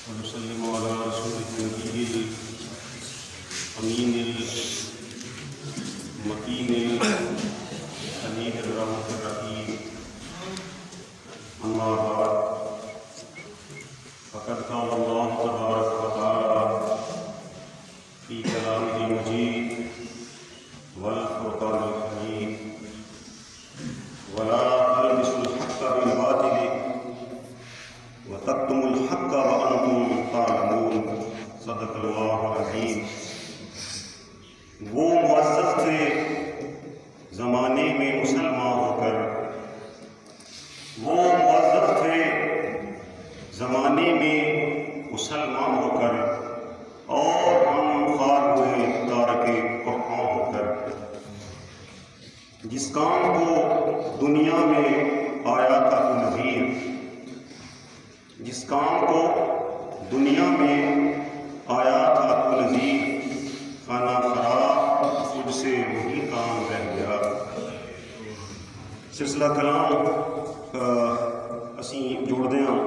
ونسلم على رسوله النبي الأمين المكين الأمين الرحمة الرحيم. أما بعد فقد قال الله تبارك وتعالى في كلامه المجيد والفرقان الحميد: ولا تلبسوا الحق بالباطل وتكتموا الحق وأنتم تعلمون. صدق اللہ العظیم. وہ معزز تھے زمانے میں مسلمان ہو کر، وہ معزز تھے زمانے میں مسلمان ہو کر، اور ہم خوار ہوئے تارک قرآن ہو کر. جس کام کو دنیا میں آیا تھا تو نذیر، جس کام کو دنیا میں آیا تھا تو نذیر، خانہ خراب تجھ سے وہی کام رہ گیا. سلسلہ کلام اسی جوڑتے ہیں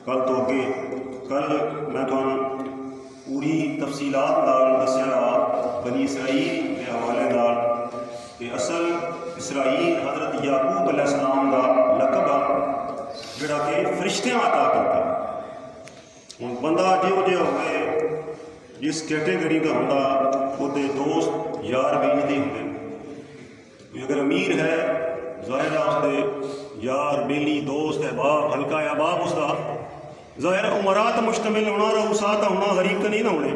کل تو اگے. کل میں تمہیں پوری تفصیلات نال دسیا بنی اسرائیل کے حوالے نال کہ اصل اسرائیل حضرت یعقوب علیہ السلام کا لقب آ جڑا کہ فرشتیاں عطا کیتا. ہوں بندہ جہو جہ ہوئے جس کیٹیگری کا ہوں وہ دوست یار بیلی ہوں. اگر امیر ہے ظاہر ہے اس کے یار بیلی دوست احباب ہلکا احباب اس کا ظاہر امرات مشتمل ہونا رؤسات ہونا غریب کا نہیں نہ ہونے.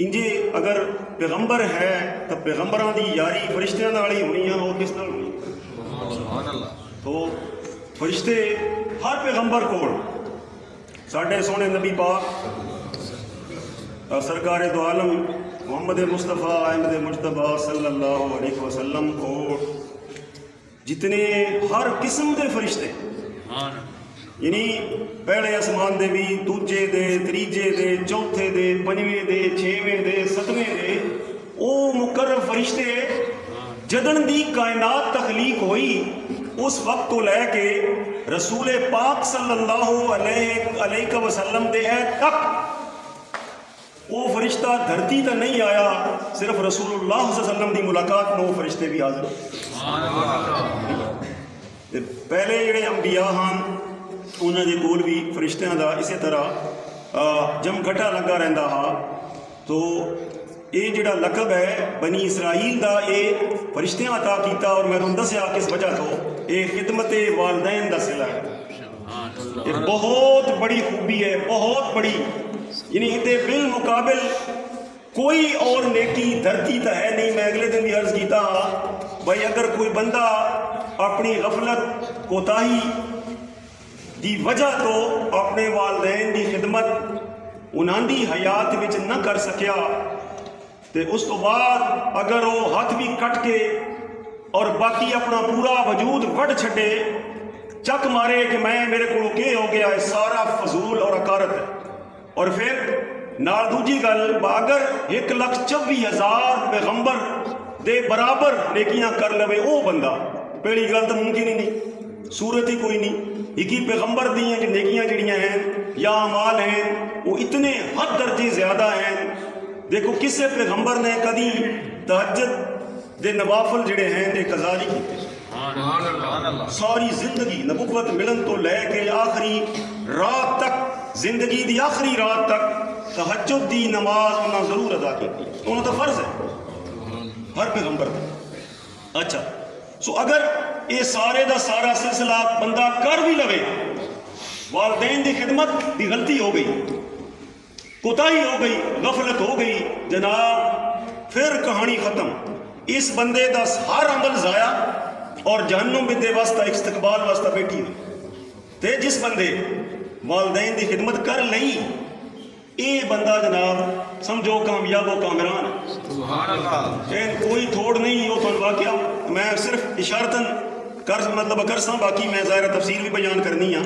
انجے اگر پیغمبر ہے تو پیغمبران دی یاری فرشتیاں نال ہی ہونی ہے، اور کس نال ہونی؟ تو فرشتے ہر پیغمبر کو ساڈے سونے نبی پاک سرکار دو عالم محمد مصطفیٰ احمد مجتبیٰ صلی اللہ علیہ وسلم کو جتنے ہر قسم دے فرشتے، یعنی پہلے آسمان دے بھی، دوجے دے، تریجے دے، چوتھے دے، پنجویں دے، چھویں دے، ستویں دے، او مقرر فرشتے جدن دی کائنات تخلیق ہوئی اس وقت تو لے کے رسول پاک صلی اللہ علیہ وسلم دے تک وہ فرشتہ دھرتی تا نہیں آیا. صرف رسول اللہ صلی اللہ علیہ وسلم دی ملاقات میں وہ فرشتے بھی حاضر. پہلے جڑے انبیاء ہاں انہوں نے کول بھی فرشتیاں دا اسی طرح جم گھٹا لگا رہندا ہا. تو یہ جڑا لقب ہے بنی اسرائیل دا یہ فرشتیاں عطا کیتا، اور میں تمہیں دسیا کس وجہ تو یہ خدمت والدین دا صلہ ہے. یہ بہت بڑی خوبی ہے، بہت بڑی. یعنی اتنے بالمقابل کوئی اور نیکی دھرتی تا ہے نہیں. میں اگلے دن بھی عرض کیتا بھائی اگر کوئی بندہ اپنی غفلت کوتاہی دی وجہ تو اپنے والدین دی خدمت انہاں دی حیات وچ نہ کر سکیا، تے اس تو بعد اگر وہ ہاتھ بھی کٹ کے اور باقی اپنا پورا وجود وڈ چھڈے، چک مارے کہ میں میرے کو کے ہو گیا، ہے سارا فضول اور حقارت ہے. اور پھر نال دوجی گل اگر 1,24,000 پیغمبر دے برابر نیکیاں کر لوے او بندہ، پہلی گل تو ممکن ہی نہیں، صورت ہی کوئی نہیں. ایک ہی پیغمبر دیاں جو نیکیاں جڑیاں ہیں یا اعمال ہیں وہ اتنے حد درجے زیادہ ہیں. دیکھو کسے پیغمبر نے کدی تہجد دے نوافل جڑے ہیں دے قضا نہیں کیتے. ساری زندگی نبوت ملن تو لے کے آخری رات تک، زندگی دی آخری رات تک تہجد دی نماز انہاں ضرور ادا کی. انہاں تو فرض ہے ہر پیغمبر کا. اچھا سو اگر یہ سارے دا سارا سلسلہ بندہ کر بھی لوے، والدین دی خدمت دی غلطی ہو گئی، کوتاہی ہو گئی، غفلت ہو گئی جناب، پھر کہانی ختم. اس بندے دا ہر عمل ضائع اور جہنم دے واسطہ استقبال واسطہ بیٹھی ہوئی. تے جس بندے والدین دی خدمت کر لئی اے بندہ جناب سمجھو کامیاب و کامران. سبحان اللہ. کوئی تھوڑ نہیں ہو تو واقعہ میں صرف اشارتاً کر سا، باقی میں ظاہر تفسیر بھی بیان کرنی ہاں.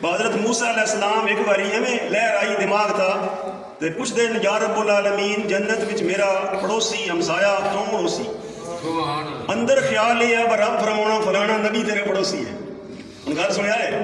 حضرت موسیٰ علیہ السلام ایک باری ہمیں لہر آئی دماغ تھا تے پوچھ دیں یا رب العالمین جنت وچ میرا پڑوسی ہمسایا کون پڑوسی؟ اندر خیال یہ ہے رب فرمانا فلانا نبی تیرے پڑوسی ہے. ان گل سنیا ہے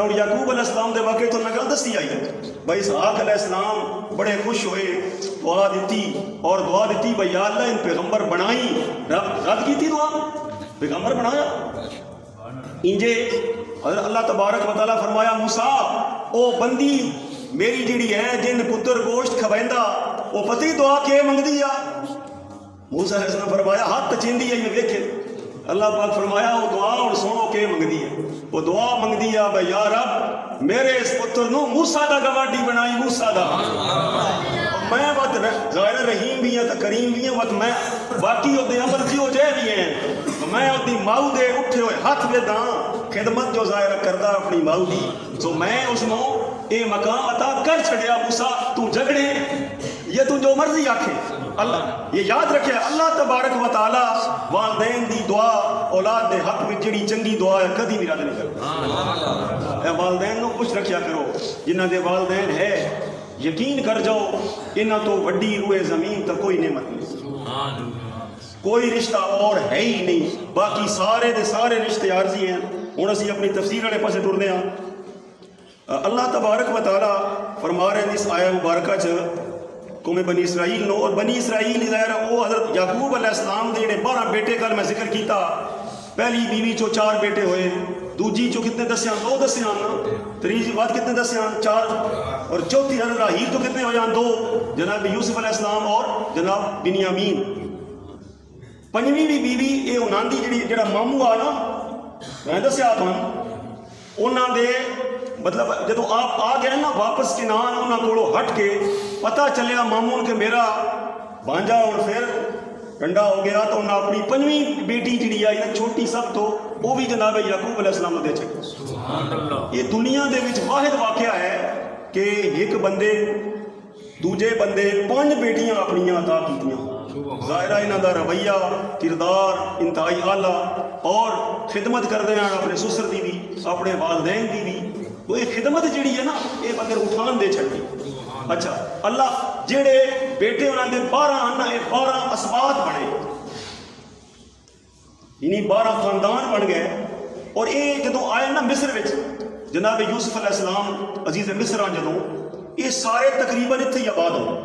اور یعقوب علیہ السلام دے واقعے تو میں گل دسی آئی ہے بھائی اسحاق علیہ السلام بڑے خوش ہوئے، دعا دیتی اور دعا دیتی بھائی یا اللہ ان پیغمبر بنائی، رد کی تھی دعا، پیغمبر بنایا انجے حضرت اللہ تبارک و تعالیٰ فرمایا موسیٰ او بندی میری جڑی ہے جن پتر گوشت کھویندا وہ پتہ ہی دعا کے منگدی آ، موسیٰ علیہ السلام فرمایا ہاتھ چیندی ہے یہ دیکھے، اللہ پاک فرمایا وہ دعا اور سنو کے منگدی ہے، وہ دعا منگدی ہے بھائی یا رب میرے اس پتر نو موسیٰ دا گواڈی بنائی، موسیٰ دا میں وقت ظاہر رحیم بھی ہیں تو کریم بھی ہیں وقت میں باقی ہوتے ہیں عمل ہو جائے بھی ہیں میں اپنی ماؤ دے اٹھے ہوئے ہاتھ دے داں خدمت جو ظاہر کردہ اپنی ماؤ دی تو میں اس نو اے مقام عطا کر چھڑیا موسیٰ تو جھگڑے یہ تو جو مرضی آکھے اللہ یہ یاد رکھے اللہ تبارک و تعالی والدین دی دعا اولاد دے حق میں جڑی چنگی دعا ہے کدی بھی رد نہیں کرتا، اے والدین نو خوش رکھیا کرو جنہ دے والدین ہے یقین کر جاؤ انہاں تو وڈی روئے زمین تک کوئی نعمت نہیں، کوئی رشتہ اور ہے ہی نہیں، باقی سارے دے سارے رشتے عارضی ہیں۔ ہن اسی اپنی تفسیر والے پاسے ٹرنے ہاں۔ اللہ تبارک و تعالیٰ فرما رہے ہیں اس آیہ مبارکہ چ قوم بنی اسرائیل نو، اور بنی اسرائیل ظاہر وہ حضرت یعقوب علیہ السلام دے جڑے 12 بیٹے کل میں ذکر کیتا، پہلی بیوی چو 4 بیٹے ہوئے، دوجی چو کتنے دسیاں 2 دسیاں، تیسری بات کتنے دسیاں 4، اور چوتھی حضرت راہیل تو کتنے ہو جان 2، جناب یوسف علیہ السلام اور جناب بنیامین۔ پنجویں بھی بیوی اے انہاں دی جڑا مامو آ نا میں دسیا تھانوں انہاں دے مطلب جدو آپ آ گئے نا واپس کنان انہاں کولو ہٹ کے پتہ چلیا مامون کہ میرا بانجا اور پھر ٹنڈا ہو گیا تو انہاں اپنی پنجویں بیٹی جڑی آئی نا چھوٹی سب تو وہ بھی جناب یعقوب علیہ السلام دے چھکے۔ یہ دنیا دے وچ واحد واقعہ ہے کہ ایک بندے دوجے بندے 5 بیٹیاں اپنیاں عطا کیتیاں، ظاہرہ انہاں دا رویہ کردار انتہائی اعلیٰ اور خدمت کردے ہیں اپنے سسر دی بھی اپنے والدین دی بھی، وہ ایک خدمت جڑی ہے نا یہ اگر اٹھان دے چھڑی۔ اچھا اللہ جڑے بیٹے انہاں دے 12 آنا 12 اسبات بنے، یعنی 12 خاندان بن گئے، اور یہ جدو آئے نا مصر وچ جناب یوسف علیہ السلام عزیز مصر جدوں یہ سارے تقریباً اتنے ہی آباد ہو،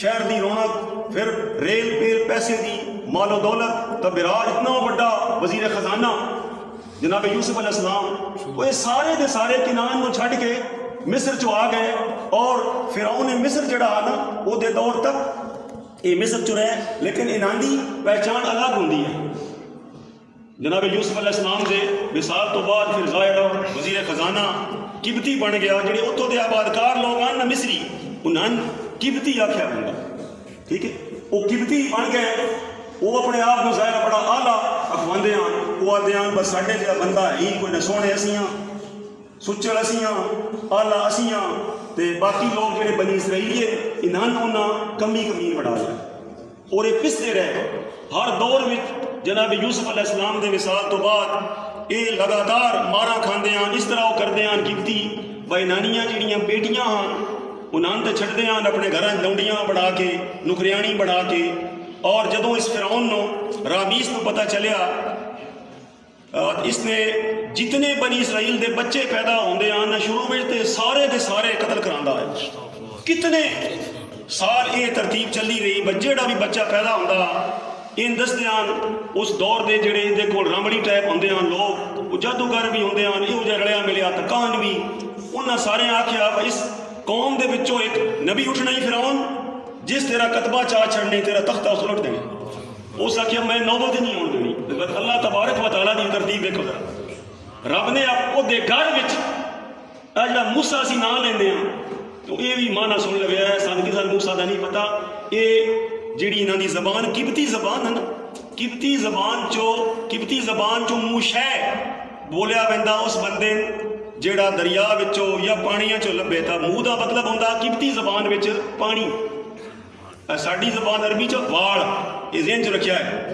شہر دی رونق پھر ریل پیل پیسے دی مال و دولت تبراج اتنا بڑا وزیر خزانہ جناب یوسف علیہ السلام، وہ یہ سارے دے سارے کنان کو چھڑ کے مصر چو آ گئے، اور فرعون مصر جڑا آنا وہ دے دور تک یہ مصر چو رہے، لیکن انہاں دی پہچان الگ ہوندی ہے۔ جناب یوسف علیہ السلام دے وصال تو بعد پھر ظاہر وزیر خزانہ قبطی بن گیا، جڑے اتوں دے آبادکار لوگ آن نا مصری انہاں قبطی آکھیا بندہ، ٹھیک ہے، وہ قبطی بن گئے، وہ اپنے آپ کو ظاہر بڑا اعلیٰ اخواندے ہیں، وہ آدھے ہیں بس ساڈے جہاں بندہ ہی کوئی نہ سونے اسیاں سچڑ اسیاں اعلیٰ اسیاں تے باقی لوگ جڑے بنی اسرائیل انہاں کمی بڑھا لیا، اور یہ پستے رہے ہر دور میں۔ جناب یوسف علیہ السلام دے وصال تو بعد یہ لگاتار مارا کھاندے ہیں، اس طرح وہ کردے ہیں قبطی بھائی نانیاں جڑیاں بیٹیاں ہیں انہاں تے چھڑدے ہیں اپنے گھراں لونڈیاں بڑھا کے نکریانی بڑھا کے، اور جدوں اس فرعون نو رامیس کو پتہ چلیا اس نے جتنے بنی اسرائیل دے بچے پیدا ہوندے ہیں شروع میں تے سارے قتل کراندا ہے، کتنے سال یہ ترتیب چلی رہی، جیڑا بھی بچہ پیدا ہوندا ان دستیاں اس دور دے جڑے ان دے کول رامڑی ٹائپ ہوندے ہیں لوگ، وہ جادوگر بھی ہوندے ہیں، یہ جڑا رلیا ملیا تکان بھی، انہاں سارے آکھیا اس قوم دے وچوں ایک نبی اٹھنا ہی فرعون جس تیرا کتبہ چاہ چھڑنے تیرا تختہ اسلٹ دیں گے، اس آکھیا میں نوبت نہیں ہون دینی۔ اللہ تبارک و تعالیٰ دی ترتیب دیکھو ذرا، رب نے آپ دے گھر وچ جڑا موسیٰ سی نام لیندے ہیں تو یہ بھی معنی سن لگیا ہے سان کسان موسیٰ دا نہیں پتا، یہ جڑی انہاں دی زبان قبطی زبان ہے نا، قبطی زبان چو موشے بولیا ویندا اس بندے جیڑا دریا وچو یا پانیاں چو لبے تا، منہ دا مطلب ہوندا قبطی زبان وچ پانی، ساڈی زبان عربی چو واڑ، یہ ذہن چ رکھیا ہے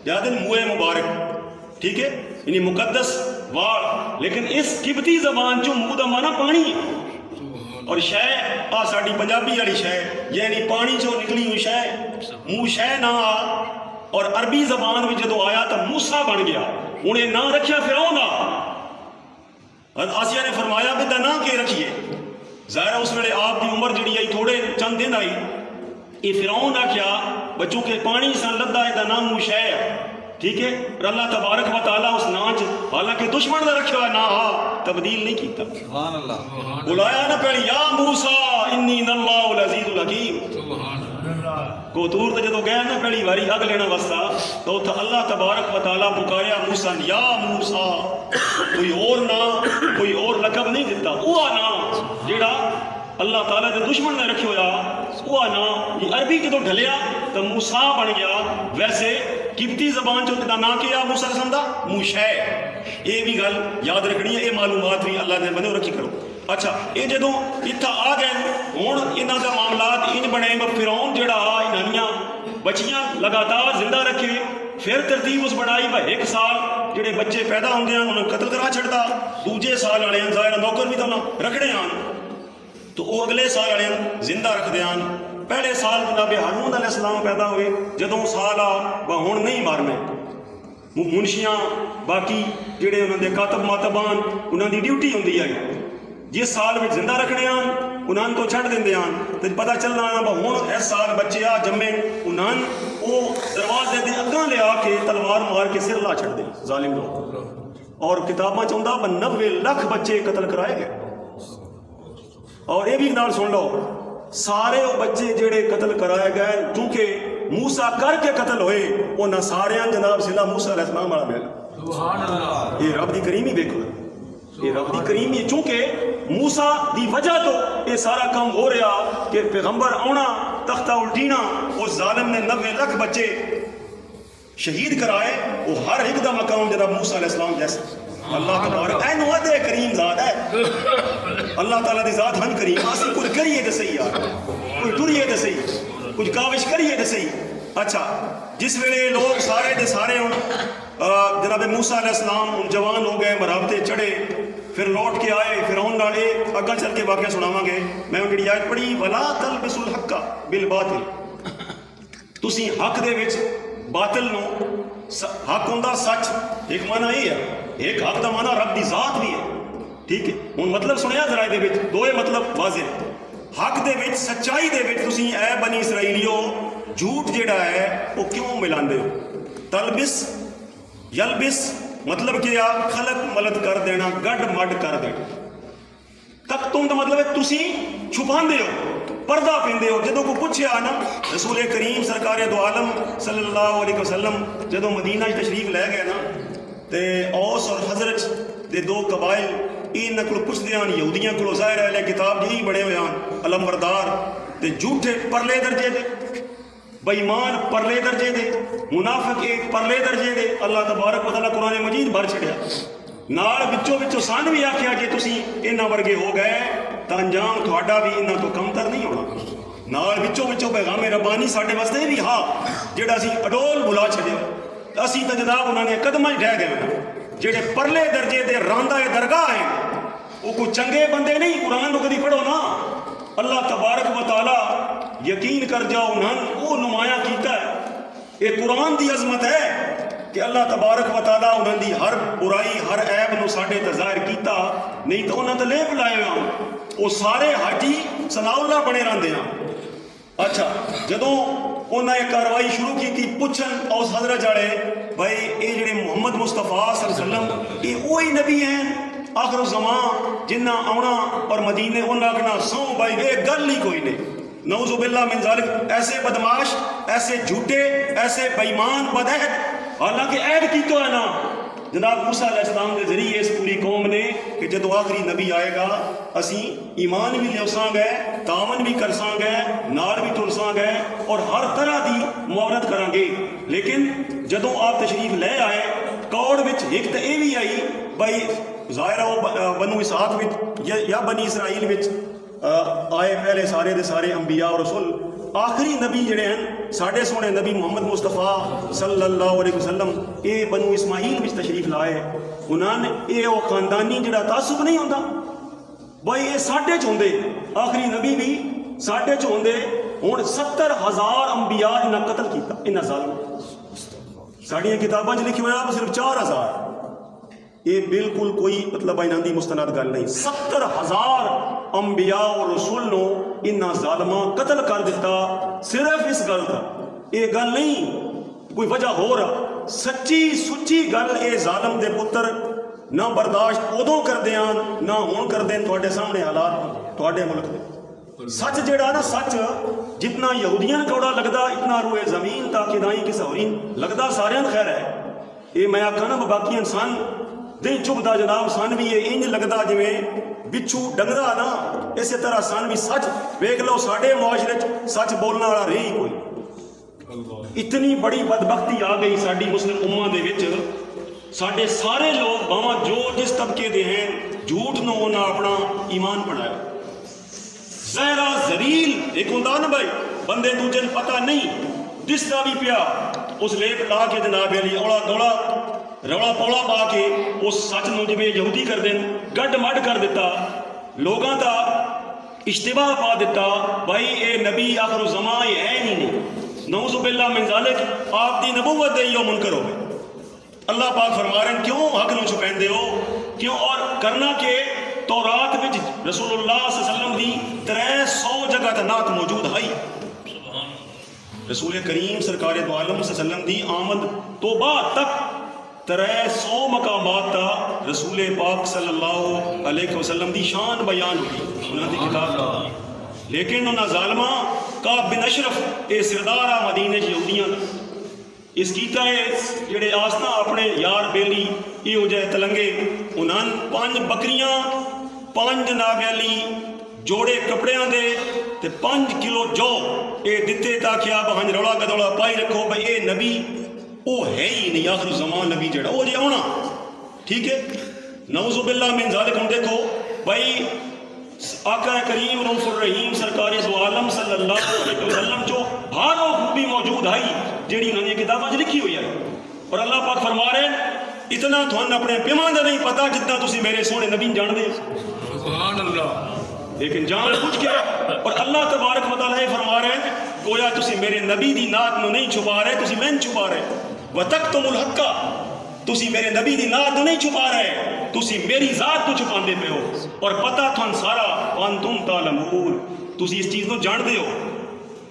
یاد ہے منہ مبارک، ٹھیک ہے، یعنی مقدس واڑ، لیکن اس قبطی زبان چو منہ دا معنی پانی ہے، اور شے آ ساڈی پنجابی والی شے یعنی پانی چو نکلی ہوئی شے، منہ شے نہ آ، اور عربی زبان میں جدو آیا تو موسیٰ بن گیا، انہیں نہ رکھیا فرعون دا، آسیہ نے فرمایا بھی دا نام کے رکھیے. ظاہر اس ویلے آپ کی عمر جڑی آئی تھوڑے چند دن آئی. یہ فرعون آخیا بچوں کے پانی سے لدا ہے دا نام موشے ہے. ٹھیک ہے. اور اللہ تبارک و تعالیٰ اس نام حالانکہ دشمن کا رکھا ہوا نا تبدیل نہیں کیتا. سبحان اللہ. بلایا نا پہلے یا موسیٰ انی اللہ العزیز الحکیم. کو دور تو جدو گیا نا پہلی باری اگ لینا واسطہ تو اللہ تبارک و تعالیٰ پکاریا موسیٰ یا موسیٰ. کوئی اور نا کوئی اور لقب نہیں دیتا. وہ نا جیڑا اللہ تعالیٰ کے دشمن نے رکھے ہوا وہ نا عربی جدو ڈھلیا تو موسیٰ بن گیا. ویسے قبطی زبان چ نا کیا موسیٰ قسم دا موشے. یہ بھی گل یاد رکھنی ہے. یہ معلومات بھی اللہ نے بندے رکھی کرو. اچھا یہ جدو اتنا آ گئے ہوں یہاں کا معاملات ان بنے فرعون جڑا انہاں بچیاں لگاتار زندہ رکھے. پھر ترتیب اس بنائی بھائی ایک سال جڑے بچے پیدا ہوندے ہیں انہوں قتل کرا چھڑتا. دوجے سال والے ظاہر نوکر بھی تو رکھنے آن تو وہ اگلے سال والے زندہ رکھتے ہیں. پہلے سال جناب ہارون علیہ السلام پیدا ہوئے جدوں سال آ ہوں نہیں مارنے. منشیاں باقی جڑے انہوں نے کاتب ماتبان انہوں کی ڈیوٹی ہوندی ہے جس سال میں زندہ رکھنے آن انہوں تو چھڑ دیں تو پتہ چلنا آنا ہوں اس سال بچے آ جمے انہوں وہ دروازے دے اگاں لے آ کے تلوار مار کے سر لا چھڑ دیں ظالم لوگ. اور کتاباں چاہتا 90 لاکھ بچے قتل کرائے گئے. اور یہ بھی نال سن لو سارے وہ بچے جڑے قتل کرائے گئے کیونکہ موسیٰ کر کے قتل ہوئے انہاں سارے جناب صلہ موسیٰ علیہ السلام والا مل. سبحان اللہ. یہ رب دی کریمی دیکھو. یہ رب دی کریمی چونکہ موسیٰ دی وجہ تو یہ سارا کام ہو رہا کہ پیغمبر آنا تختہ الٹینا. اس ظالم نے 90 لاکھ بچے شہید کرائے. وہ ہر ایک دا مقام جناب موسیٰ علیہ السلام جیسا. اللہ تبارک اے نوہ دے کریم ذات ہے. اللہ تعالیٰ دی ذات ہن کریم. آسی کچھ کریے دے صحیح یار کوئی ٹریے دے صحیح کچھ کاوش کریے دے صحیح. اچھا جس ویلے لوگ سارے دے سارے جناب موسیٰ علیہ السلام ان جوان ہو گئے مرابطے چڑھے پھر لوٹ کے آئے فرعون نالے اگا چل کے واقعہ سناواں گے. میں ان کی آیت پڑھی ولا تلبسوا الحق بالباطل. تسی حق دے وچ باطل نو حق ہوندا سچ ایک معنی یہ ہے. ایک حق دا معنی رب دی ذات بھی ہے. ٹھیک ہے ہن مطلب سنیا ذرا دے وچ دوے مطلب واضح. حق دے وچ سچائی دے وچ تسی اے بنی اسرائیلیو جھوٹ جڑا ہے وہ کیوں ملاندے ہو. تلبس یلبس مطلب کیا خلط ملت کر دینا گڈ مڈ کر دینا. تک تم دا مطلب ہے تسی چھپاندے ہو پردہ پیندے ہو. جدوں کو پوچھیا نا رسول کریم سرکار دو عالم صلی اللہ علیہ وسلم جدوں مدینہ تشریف لے گئے نا تے اوس اور حضرت دے دو قبائل ان کو پوچھتے ہیں یہودیاں کو ظاہر ہے کتاب یہی بڑے ہوئے ہیں علمبردار تے جھوٹے پرلے درجے دے بے ایمان پرلے درجے دے منافق ایک پرلے درجے دے. اللہ تبارک و تعالیٰ قرآن مجید بھر چھڑیا نال وچوں وچوں سان بھی آکھیا جے تسی انہاں ورگے ہو گئے تا انجام تہاڈا بھی انہاں تو کم تر نہیں ہونا. نال وچوں وچوں پیغام ربانی ساڈے واسطے بھی ہاں جڑا اسی اڈول بلا چھڈیا اسی تے جناب انہاں نے قدماں ڈہ گئے. جڑے پرلے درجے دے راندہ درگاہ ہیں وہ کوئی چنگے بندے نہیں. قرآن کو کدی پڑھو نا اللہ تبارک و تعالی یقین کر جاؤ انہوں وہ نمایاں کیتا ہے. یہ قرآن دی عظمت ہے کہ اللہ تبارک و تعالی انہوں دی ہر برائی ہر عیب نو ساڈے تے ظاہر کیتا. نہیں تو انہوں تے لیپ لائے ہاں وہ سارے حاجی ثناء اللہ بنے رہندے ہیں. اچھا جدوں انہوں نے کاروائی شروع کی تھی پوچھن اس حضرت جڑے بھائی یہ جڑے محمد مصطفیٰ صلی اللہ علیہ وسلم یہ وہی نبی ہیں آخر الزمان جنہ آنا اور مدینے انہاں آکھنا سو بھائی یہ گل ہی کوئی نہیں. نعوذ باللہ من ذالک. ایسے بدماش ایسے جھوٹے ایسے بےایمان بدعہد حالانکہ عہد کی تو ہے نا جناب موسیٰ علیہ السلام کے ذریعے اس پوری قوم نے کہ جدو آخری نبی آئے گا اسی ایمان بھی لے ساں گے تعاون بھی کر ساں گے نال بھی ٹر ساں گے اور ہر طرح دی معاونت کریں گے. لیکن جدو آپ تشریف لے آئے کوڑ وچ ایک تو یہ بھی آئی بھائی ظاہر وہ بنو اسحاق یا بنی اسرائیل وچ آئے پہلے سارے دے سارے انبیاء اور رسول. آخری نبی جڑے ہیں ساڈے سونے نبی محمد مصطفیٰ صلی اللہ علیہ وسلم یہ بنو اسماعیل وچ تشریف لائے. انہوں نے یہ وہ خاندانی جڑا تعصب نہیں ہوتا بھائی یہ ساڈے چ ہوندے آخری نبی بھی ساڈے چ ہوندے. ہن 70,000 انبیاء انہاں قتل کیتا انہاں ظالم. ساڈیاں کتاباں چ لکھی ہوا صرف 4,000 یہ بالکل کوئی مطلب انہاں دی مستند گل نہیں. 70,000 انبیاء اور رسول نو انہاں ظالماں قتل کر دیتا صرف اس گل کا. یہ گل نہیں کوئی وجہ ہو رہا، سچی سچی گل. اے ظالم دے پتر نہ برداشت ادوں کر دیاں نہ ہون کر دین. تھوڑے سامنے حالات تھوڑے ملک دے سچ جڑا نا، سچ جتنا یہودیاں کوڑا لگدا اتنا روئے زمین تاکہ نہ ہی کسی ہورین لگدا سارے خیر ہے. یہ میں آکھا نا باقی انسان دل چبدا جناب سن بھی یہ انج لگدا جویں بچھو ڈنگرا نا، اسی طرح سن بھی سچ ویکھ لو ساڈے معاشرے سچ بولنا والا رہی کوئی. اتنی بڑی بدبختی آ گئی ساری مسلم امہ دے وچ. ساڈے سارے لوگ باواں جو جس طبقے دے ہیں جھوٹ نو انہاں اپنا ایمان بنایا. زہرا ذلیل ایک ہوندا نا بھائی بندے دوجے نوں پتہ نہیں دسدا بھی پیا اس لیپ لا کے جناب علی اولا دولا رولا پولا پا کے اس سچ نو جویں یہودی کر دین گڈ مڈ کر دیتا، لوگاں دا اشتباہ پا دیتا. بھائی اے نبی آخر الزمان یہ ہے ہی نہیں. نعوذ باللہ من ذالک آپ دی نبوت دے یو منکر ہو گئے. اللہ پاک فرما رہے ہیں کیوں حق نو چھپیندے ہو کیوں؟ اور کرنا کہ تورات وچ رسول اللہ صلی اللہ علیہ وسلم دی 300 جگہ تے نعت موجود ہے. رسول کریم سرکار دو عالم صلی اللہ علیہ وسلم دی آمد تو بعد تک 300 مقامات تا رسول پاک صلی اللہ علیہ وسلم دی شان بیان ہوئی انہاں دی کتاب دا. لیکن انہاں ظالماں کعب بن اشرف اے سردار مدینے یہودیاں اس کیتا ہے جڑے آسنا اپنے یار بیلی یہ ہو جائے تلنگے انہاں 5 بکریاں 5 جناب علی جوڑے کپڑیاں دے تے 5 کلو جو اے دتے تاکہ آپ ہنج رولا گدولا پائی رکھو بھئی اے نبی او ہے ہی نہیں آخر زمان نبی جڑا او جے ہونا. ٹھیک ہے نعوذ باللہ من ذالک. ہم دیکھو بھئی آقا کریم رؤوف الرحیم سرکار دو عالم صلی اللہ علیہ وسلم جو بھارو خوبی موجود ہے جیڑی انہوں نے کتاباں لکھی ہوئی ہے. اور اللہ پاک فرما رہے ہیں اتنا تھوڑا اپنے پیمان دا نہیں پتا جتنا تسی میرے سونے نبی جان دے. سبحان اللہ. لیکن جان بوجھ کے اور اللہ تبارک و تعالیٰ فرما رہے ہیں گویا تسی میرے نبی دی نات نو نہیں چھپا رہے تسی میں چھپا رہے. وَتَكْتُمُ الْحَقَّ تسی میرے نبی دی نات نو نہیں چھپا رہے تسی میری ذات کو چھپاندے پہ ہو. اور پتہ تھن سارا وَأَنْتُمْ تَعْلَمُونَ تسی اس چیز کو جان دے ہو.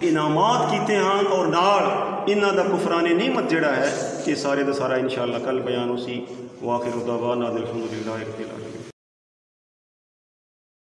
انعامات کیتے ہیں اور نال انہاں دا کفران نعمت جڑا ہے کہ سارے دا سارا انشاءاللہ کل بیان ہو سی. وآخر دعوانا الحمدللہ رب العالمین.